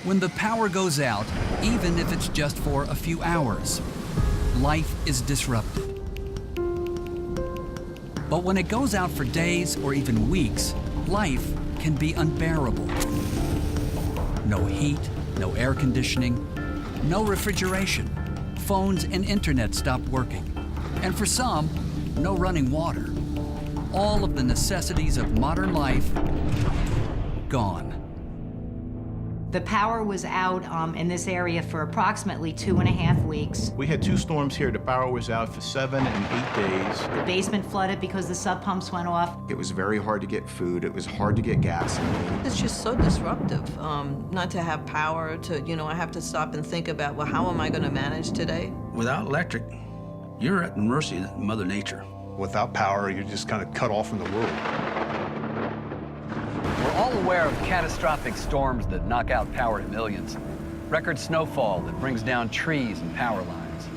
When the power goes out, even if it's just for a few hours, life is disrupted. But when it goes out for days or even weeks, life can be unbearable. No heat, no air conditioning, no refrigeration. Phones and internet stop working. And for some, no running water. All of the necessities of modern life gone. The power was out in this area for approximately 2.5 weeks. We had 2 storms here. The power was out for 7 and 8 days. The basement flooded because the sub pumps went off. It was very hard to get food. It was hard to get gasoline. It's just so disruptive, not to have power, I have to stop and think about, well, how am I going to manage today? Without electric, you're at the mercy of Mother Nature. Without power, you're just kind of cut off from the world. We're all aware of catastrophic storms that knock out power to millions. Record snowfall that brings down trees and power lines.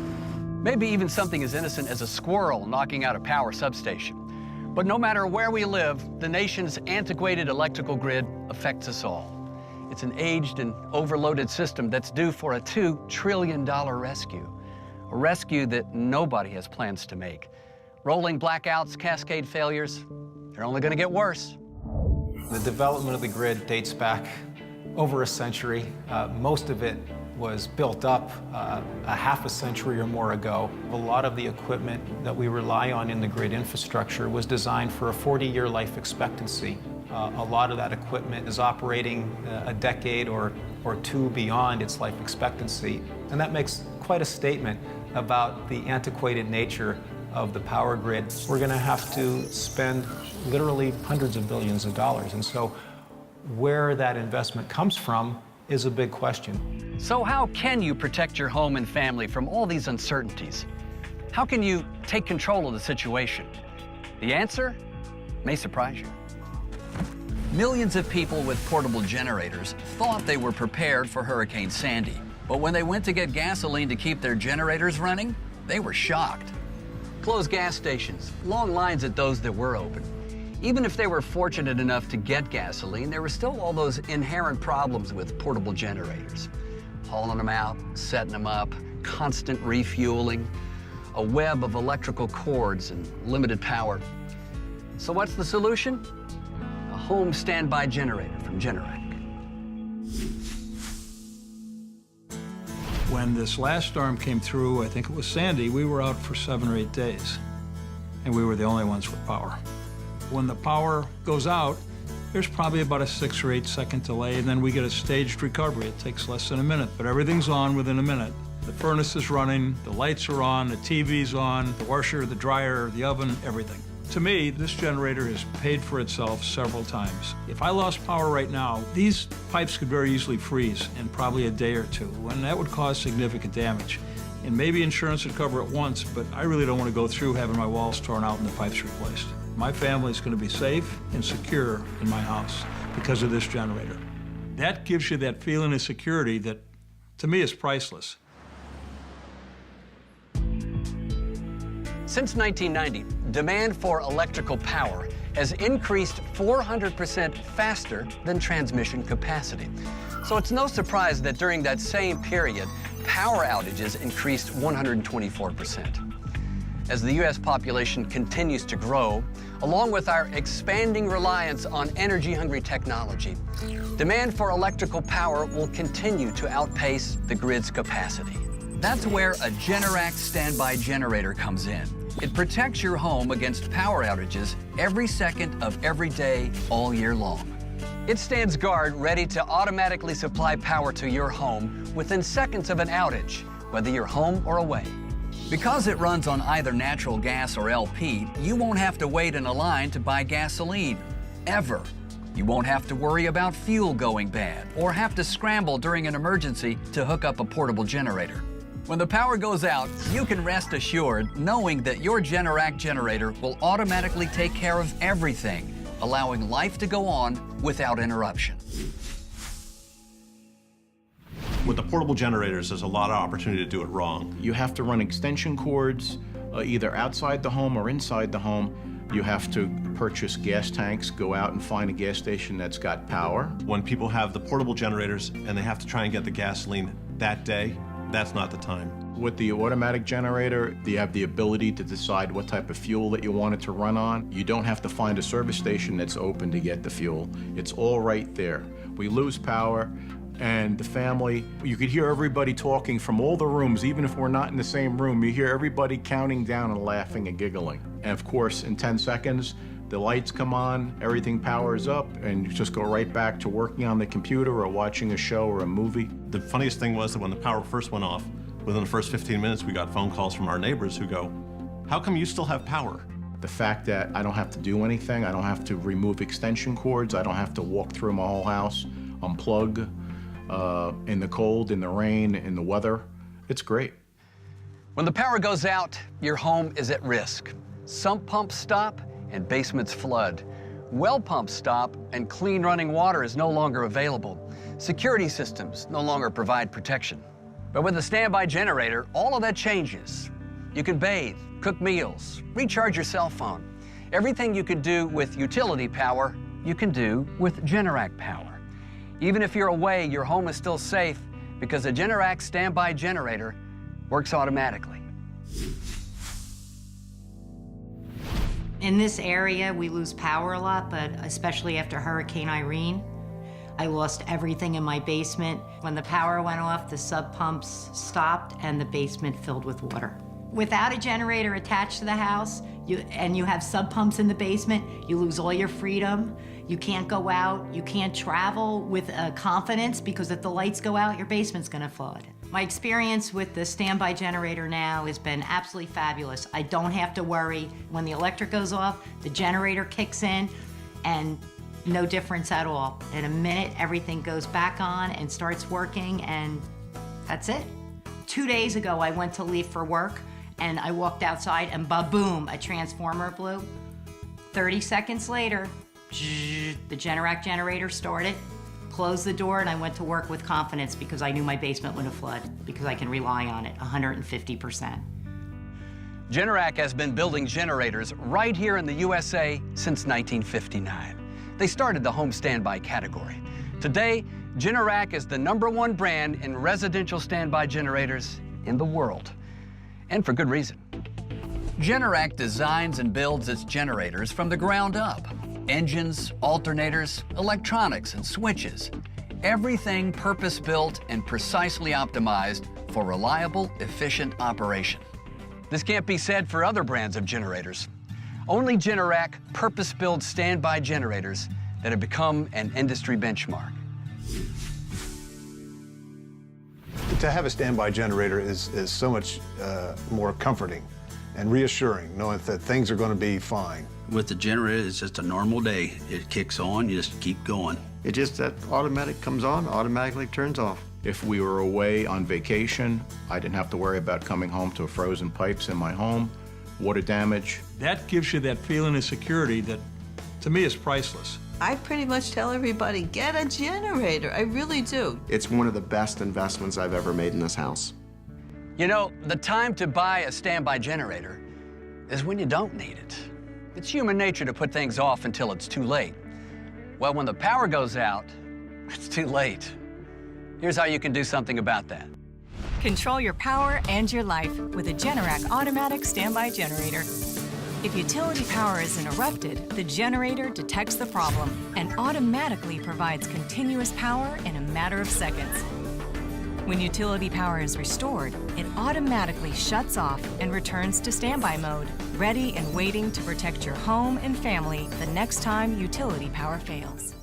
Maybe even something as innocent as a squirrel knocking out a power substation. But no matter where we live, the nation's antiquated electrical grid affects us all. It's an aged and overloaded system that's due for a $2 trillion rescue. A rescue that nobody has plans to make. Rolling blackouts, cascade failures, they're only going to get worse. The development of the grid dates back over a century. Most of it was built up a half a century or more ago. A lot of the equipment that we rely on in the grid infrastructure was designed for a 40-year life expectancy. A lot of that equipment is operating a decade or 2 beyond its life expectancy. And that makes quite a statement about the antiquated nature of the power grid. We're going to have to spend literally hundreds of billions of dollars. And so where that investment comes from is a big question. So how can you protect your home and family from all these uncertainties? How can you take control of the situation? The answer may surprise you. Millions of people with portable generators thought they were prepared for Hurricane Sandy. But when they went to get gasoline to keep their generators running, they were shocked. Closed gas stations, long lines at those that were open. Even if they were fortunate enough to get gasoline, there were still all those inherent problems with portable generators. Hauling them out, setting them up, constant refueling, a web of electrical cords and limited power. So what's the solution? A home standby generator from Generac. When this last storm came through, I think it was Sandy, we were out for 7 or 8 days, and we were the only ones with power. When the power goes out, there's probably about a 6 or 8 second delay, and then we get a staged recovery. It takes less than a minute, but everything's on within a minute. The furnace is running, the lights are on, the TV's on, the washer, the dryer, the oven, everything. To me, this generator has paid for itself several times. If I lost power right now, these pipes could very easily freeze in probably a day or 2, and that would cause significant damage. And maybe insurance would cover it once, but I really don't want to go through having my walls torn out and the pipes replaced. My family is going to be safe and secure in my house because of this generator. That gives you that feeling of security that, to me, is priceless. Since 1990, demand for electrical power has increased 400% faster than transmission capacity. So it's no surprise that during that same period, power outages increased 124%. As the U.S. population continues to grow, along with our expanding reliance on energy-hungry technology, demand for electrical power will continue to outpace the grid's capacity. That's where a Generac standby generator comes in. It protects your home against power outages every second of every day, all year long. It stands guard ready to automatically supply power to your home within seconds of an outage, whether you're home or away. Because it runs on either natural gas or LP, you won't have to wait in a line to buy gasoline, ever. You won't have to worry about fuel going bad or have to scramble during an emergency to hook up a portable generator. When the power goes out, you can rest assured knowing that your Generac generator will automatically take care of everything, allowing life to go on without interruption. With the portable generators, there's a lot of opportunity to do it wrong. You have to run extension cords either outside the home or inside the home. You have to purchase gas tanks, go out and find a gas station that's got power. When people have the portable generators and they have to try and get the gasoline that day, that's not the time. With the automatic generator, you have the ability to decide what type of fuel that you want it to run on. You don't have to find a service station that's open to get the fuel. It's all right there. We lose power, and the family, you could hear everybody talking from all the rooms, even if we're not in the same room. You hear everybody counting down and laughing and giggling. And of course, in 10 seconds, the lights come on, everything powers up, and you just go right back to working on the computer or watching a show or a movie. The funniest thing was that when the power first went off, within the first 15 minutes, we got phone calls from our neighbors who go, "How come you still have power?" The fact that I don't have to do anything, I don't have to remove extension cords, I don't have to walk through my whole house, unplug, in the cold, in the rain, in the weather, it's great. When the power goes out, your home is at risk. Sump pumps stop and basements flood. Well pumps stop and clean running water is no longer available. Security systems no longer provide protection. But with a standby generator, all of that changes. You can bathe, cook meals, recharge your cell phone. Everything you can do with utility power, you can do with Generac power. Even if you're away, your home is still safe because a Generac standby generator works automatically. In this area, we lose power a lot, but especially after Hurricane Irene. I lost everything in my basement. When the power went off, the sub pumps stopped and the basement filled with water. Without a generator attached to the house, and you have sub pumps in the basement, you lose all your freedom. You can't go out, you can't travel with confidence because if the lights go out, your basement's gonna flood. My experience with the standby generator now has been absolutely fabulous. I don't have to worry. When the electric goes off, the generator kicks in and no difference at all. In a minute, everything goes back on and starts working, and that's it. 2 days ago, I went to leave for work, and I walked outside, and ba-boom, a transformer blew. 30 seconds later, the Generac generator started, closed the door, and I went to work with confidence because I knew my basement wouldn't flood, because I can rely on it 150%. Generac has been building generators right here in the USA since 1959. They started the home standby category. Today, Generac is the #1 brand in residential standby generators in the world, and for good reason. Generac designs and builds its generators from the ground up. Engines, alternators, electronics, and switches. Everything purpose-built and precisely optimized for reliable, efficient operation. This can't be said for other brands of generators. Only Generac purpose-built standby generators that have become an industry benchmark. To have a standby generator is so much more comforting and reassuring, knowing that things are going to be fine. With the generator, it's just a normal day. It kicks on, you just keep going. It just, that automatic comes on, automatically turns off. If we were away on vacation, I didn't have to worry about coming home to frozen pipes in my home, water damage. That gives you that feeling of security that, to me, is priceless. I pretty much tell everybody, get a generator. I really do. It's one of the best investments I've ever made in this house. You know, the time to buy a standby generator is when you don't need it. It's human nature to put things off until it's too late. Well, when the power goes out, it's too late. Here's how you can do something about that. Control your power and your life with a Generac automatic standby generator. If utility power is interrupted, the generator detects the problem and automatically provides continuous power in a matter of seconds. When utility power is restored, it automatically shuts off and returns to standby mode, ready and waiting to protect your home and family the next time utility power fails.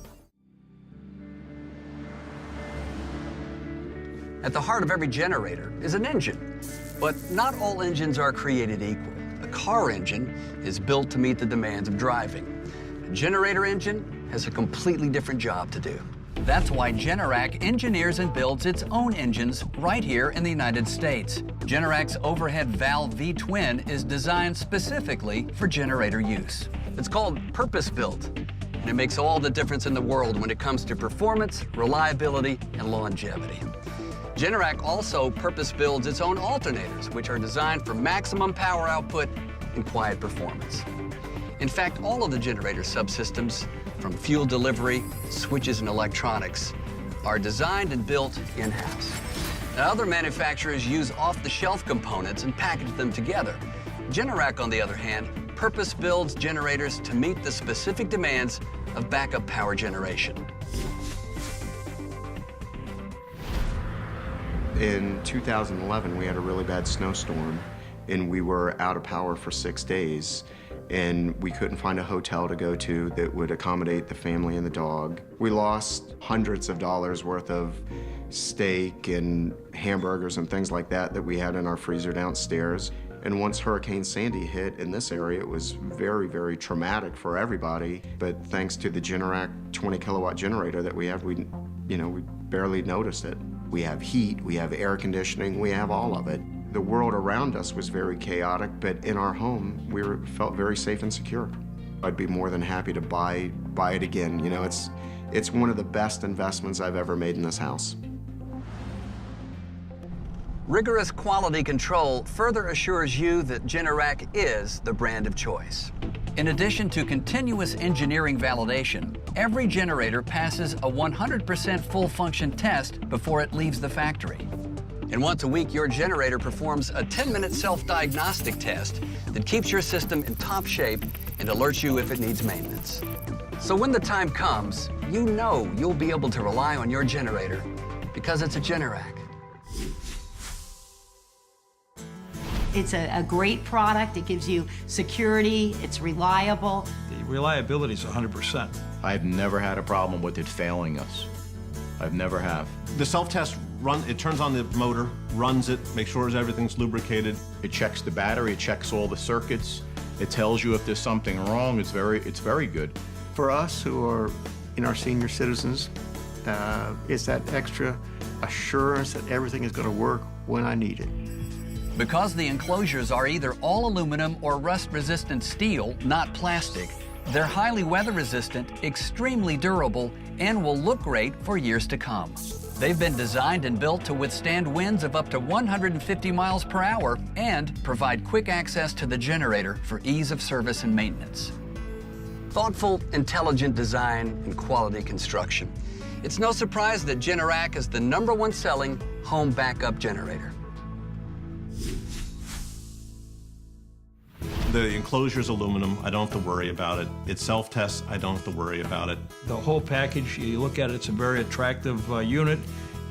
At the heart of every generator is an engine, but not all engines are created equal. A car engine is built to meet the demands of driving. A generator engine has a completely different job to do. That's why Generac engineers and builds its own engines right here in the United States. Generac's overhead valve V-twin is designed specifically for generator use. It's called purpose-built, and it makes all the difference in the world when it comes to performance, reliability, and longevity. Generac also purpose-builds its own alternators, which are designed for maximum power output and quiet performance. In fact, all of the generator subsystems, from fuel delivery, switches, and electronics, are designed and built in-house. Now, other manufacturers use off-the-shelf components and package them together. Generac, on the other hand, purpose builds generators to meet the specific demands of backup power generation. In 2011, we had a really bad snowstorm, and we were out of power for 6 days, and we couldn't find a hotel to go to that would accommodate the family and the dog. We lost hundreds of dollars worth of steak and hamburgers and things like that that we had in our freezer downstairs. And once Hurricane Sandy hit in this area, it was very, very traumatic for everybody. But thanks to the Generac 20 kilowatt generator that we have, we barely noticed it. We have heat, we have air conditioning, we have all of it. The world around us was very chaotic, but in our home, we felt very safe and secure. I'd be more than happy to buy it again. You know, it's one of the best investments I've ever made in this house. Rigorous quality control further assures you that Generac is the brand of choice. In addition to continuous engineering validation, every generator passes a 100% full function test before it leaves the factory. And once a week, your generator performs a 10-minute self-diagnostic test that keeps your system in top shape and alerts you if it needs maintenance. So when the time comes, you know you'll be able to rely on your generator because it's a Generac. It's a great product. It gives you security. It's reliable. The reliability is 100%. I've never had a problem with it failing us. I've never have. The self-test it turns on the motor, runs it, makes sure everything's lubricated. It checks the battery, it checks all the circuits. It tells you if there's something wrong. It's very good. For us who are in our senior citizens, it's that extra assurance that everything is going to work when I need it. Because the enclosures are either all aluminum or rust-resistant steel, not plastic, they're highly weather-resistant, extremely durable, and will look great for years to come. They've been designed and built to withstand winds of up to 150 miles per hour and provide quick access to the generator for ease of service and maintenance. Thoughtful, intelligent design and quality construction. It's no surprise that Generac is the #1 selling home backup generator. The enclosure's aluminum, I don't have to worry about it. It self-tests, I don't have to worry about it. The whole package, you look at it, it's a very attractive unit.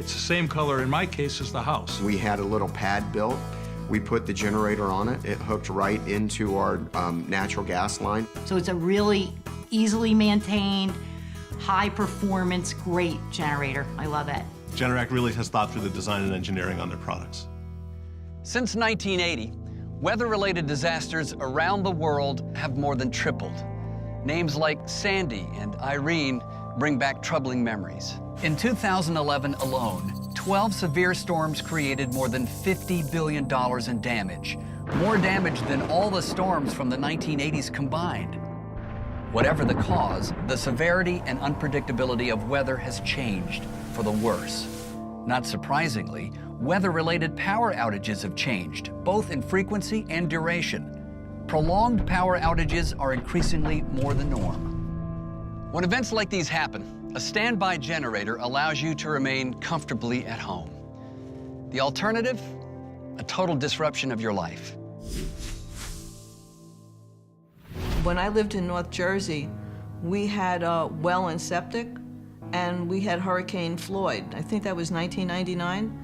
It's the same color, in my case, as the house. We had a little pad built. We put the generator on it. It hooked right into our natural gas line. So it's a really easily maintained, high performance, great generator. I love it. Generac really has thought through the design and engineering on their products. Since 1980, weather-related disasters around the world have more than tripled. Names like Sandy and Irene bring back troubling memories. In 2011 alone, 12 severe storms created more than $50 billion in damage, more damage than all the storms from the 1980s combined. Whatever the cause, the severity and unpredictability of weather has changed for the worse. Not surprisingly, weather-related power outages have changed, both in frequency and duration. Prolonged power outages are increasingly more the norm. When events like these happen, a standby generator allows you to remain comfortably at home. The alternative? A total disruption of your life. When I lived in North Jersey, we had a well and septic, and we had Hurricane Floyd. I think that was 1999.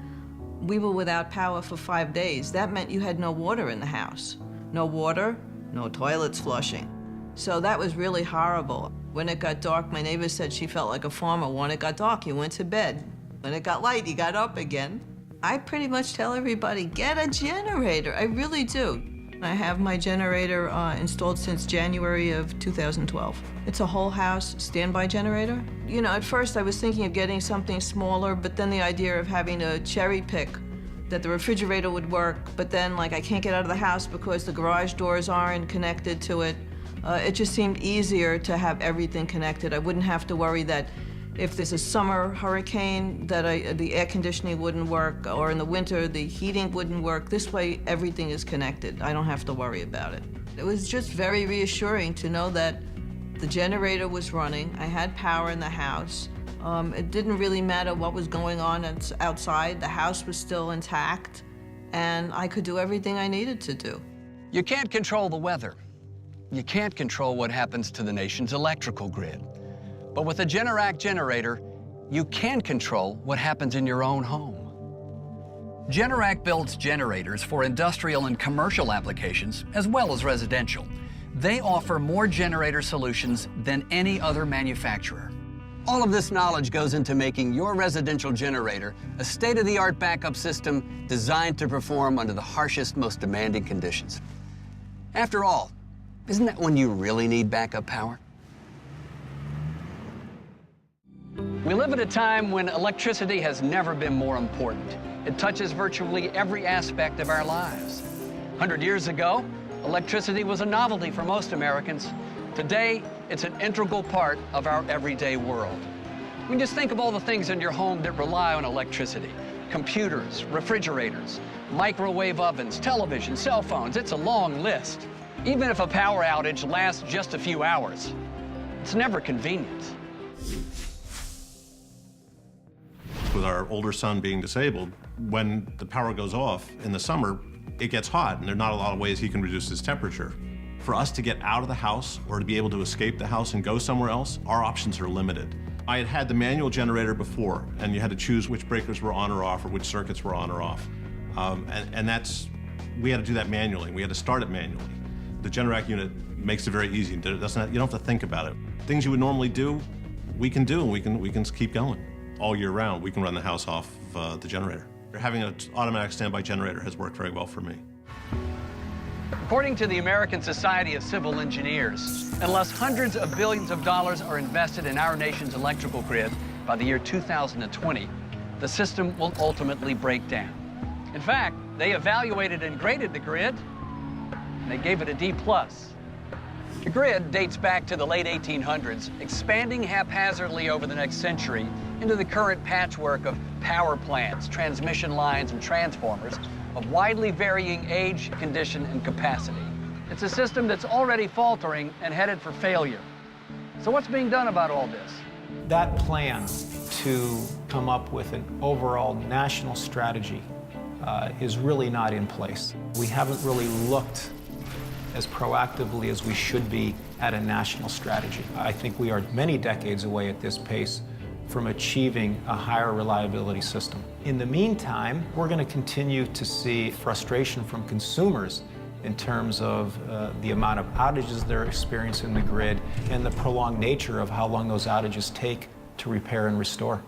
We were without power for 5 days. That meant you had no water in the house. No water, no toilets flushing. So that was really horrible. When it got dark, my neighbor said she felt like a farmer. When it got dark, you went to bed. When it got light, you got up again. I pretty much tell everybody, get a generator. I really do. I have my generator installed since January of 2012. It's a whole house standby generator. You know, at first I was thinking of getting something smaller, but then the idea of having to cherry pick that the refrigerator would work, but then like I can't get out of the house because the garage doors aren't connected to it. It just seemed easier to have everything connected. I wouldn't have to worry that if there's a summer hurricane that the air conditioning wouldn't work, or in the winter the heating wouldn't work. This way everything is connected. I don't have to worry about it. It was just very reassuring to know that the generator was running. I had power in the house. It didn't really matter what was going on outside. The house was still intact, and I could do everything I needed to do. You can't control the weather. You can't control what happens to the nation's electrical grid. But with a Generac generator, you can control what happens in your own home. Generac builds generators for industrial and commercial applications, as well as residential. They offer more generator solutions than any other manufacturer. All of this knowledge goes into making your residential generator a state-of-the-art backup system designed to perform under the harshest, most demanding conditions. After all, isn't that when you really need backup power? We live at a time when electricity has never been more important. It touches virtually every aspect of our lives. 100 years ago, electricity was a novelty for most Americans. Today, it's an integral part of our everyday world. I mean, just think of all the things in your home that rely on electricity. Computers, refrigerators, microwave ovens, television, cell phones. It's a long list. Even if a power outage lasts just a few hours, it's never convenient. With our older son being disabled, when the power goes off in the summer, it gets hot, and there are not a lot of ways he can reduce his temperature. For us to get out of the house or to be able to escape the house and go somewhere else, our options are limited. I had had the manual generator before, and you had to choose which breakers were on or off or which circuits were on or off. We had to do that manually. We had to start it manually. The Generac unit makes it very easy. You don't have to think about it. Things you would normally do, we can do, and we can keep going. All year round, we can run the house off the generator. Having an automatic standby generator has worked very well for me. According to the American Society of Civil Engineers, unless hundreds of billions of dollars are invested in our nation's electrical grid by the year 2020, the system will ultimately break down. In fact, they evaluated and graded the grid, and they gave it a D+. The grid dates back to the late 1800s, expanding haphazardly over the next century into the current patchwork of power plants, transmission lines, and transformers of widely varying age, condition, and capacity. It's a system that's already faltering and headed for failure. So what's being done about all this? That plan to come up with an overall national strategy is really not in place. We haven't really looked as proactively as we should be at a national strategy. I think we are many decades away at this pace from achieving a higher reliability system. In the meantime, we're going to continue to see frustration from consumers in terms of the amount of outages they're experiencing in the grid and the prolonged nature of how long those outages take to repair and restore.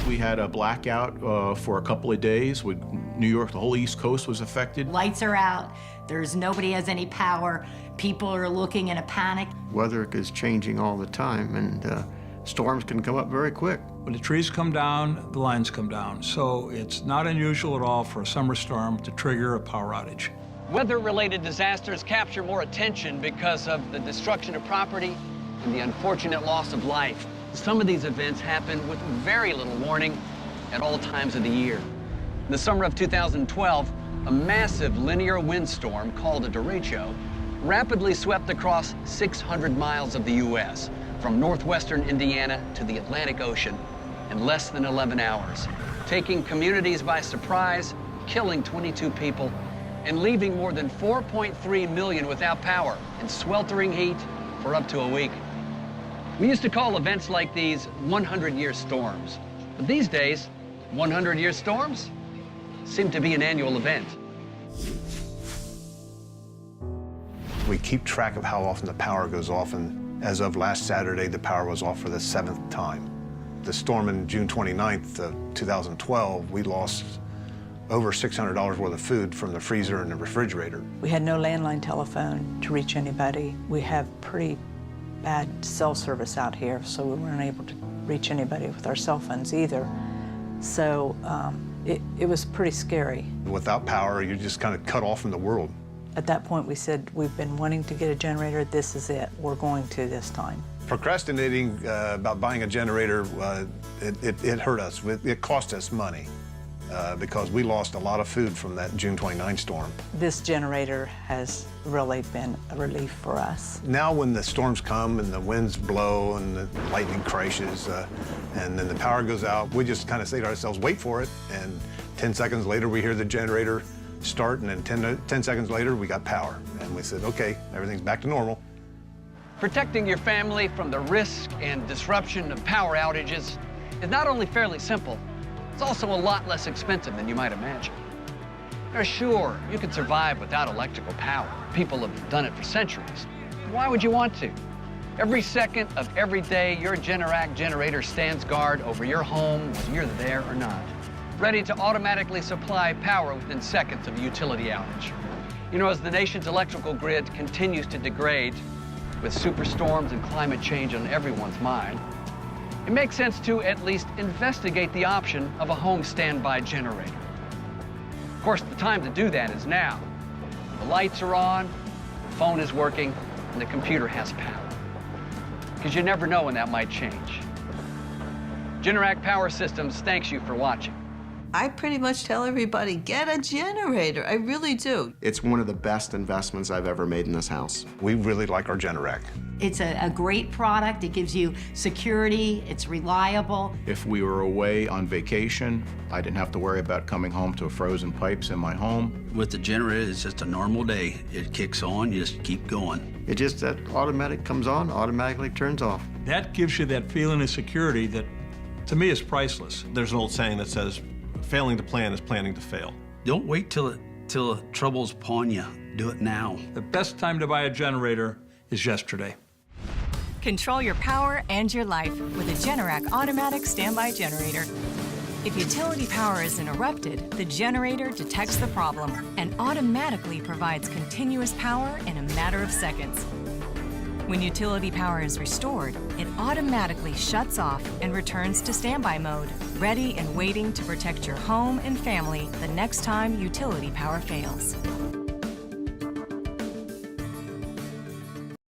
We had a blackout for a couple of days with New York. The whole East Coast was affected. Lights are out. Nobody has any power. People are looking in a panic. Weather is changing all the time, and storms can come up very quick. When the trees come down, the lines come down. So it's not unusual at all for a summer storm to trigger a power outage. Weather-related disasters capture more attention because of the destruction of property and the unfortunate loss of life. Some of these events happen with very little warning at all times of the year. In the summer of 2012, a massive linear windstorm called a derecho rapidly swept across 600 miles of the U.S., from northwestern Indiana to the Atlantic Ocean in less than 11 hours, taking communities by surprise, killing 22 people, and leaving more than 4.3 million without power in sweltering heat for up to a week. We used to call events like these 100-year storms, but these days, 100-year storms seem to be an annual event. We keep track of how often the power goes off, and as of last Saturday, the power was off for the 7th time. The storm in June 29th of 2012, we lost over $600 worth of food from the freezer and the refrigerator. We had no landline telephone to reach anybody. We have pretty bad cell service out here, so we weren't able to reach anybody with our cell phones either. So it was pretty scary. Without power, you're just kind of cut off from the world. At that point, we said, we've been wanting to get a generator. This is it. We're going to this time. Procrastinating about buying a generator, it hurt us. It cost us money. because we lost a lot of food from that June 29 storm. This generator has really been a relief for us. Now when the storms come and the winds blow and the lightning crashes and then the power goes out, we just kind of say to ourselves, wait for it. And 10 seconds later, we hear the generator start, and then 10 seconds later, we got power. And we said, okay, everything's back to normal. Protecting your family from the risk and disruption of power outages is not only fairly simple, it's also a lot less expensive than you might imagine. Now, sure, you can survive without electrical power. People have done it for centuries. Why would you want to? Every second of every day, your Generac generator stands guard over your home, whether you're there or not, ready to automatically supply power within seconds of a utility outage. You know, as the nation's electrical grid continues to degrade, with superstorms and climate change on everyone's mind, it makes sense to at least investigate the option of a home standby generator. Of course, the time to do that is now. The lights are on, the phone is working, and the computer has power. Because you never know when that might change. Generac Power Systems thanks you for watching. I pretty much tell everybody, get a generator. I really do. It's one of the best investments I've ever made in this house. We really like our Generac. It's a great product. It gives you security. It's reliable. If we were away on vacation, I didn't have to worry about coming home to frozen pipes in my home. With the generator, it's just a normal day. It kicks on, you just keep going. It just, that automatic comes on, automatically turns off. That gives you that feeling of security that, to me, is priceless. There's an old saying that says, failing to plan is planning to fail. Don't wait till the trouble's upon you. Do it now. The best time to buy a generator is yesterday. Control your power and your life with a Generac automatic standby generator. If utility power is interrupted, the generator detects the problem and automatically provides continuous power in a matter of seconds. When utility power is restored, it automatically shuts off and returns to standby mode, ready and waiting to protect your home and family the next time utility power fails.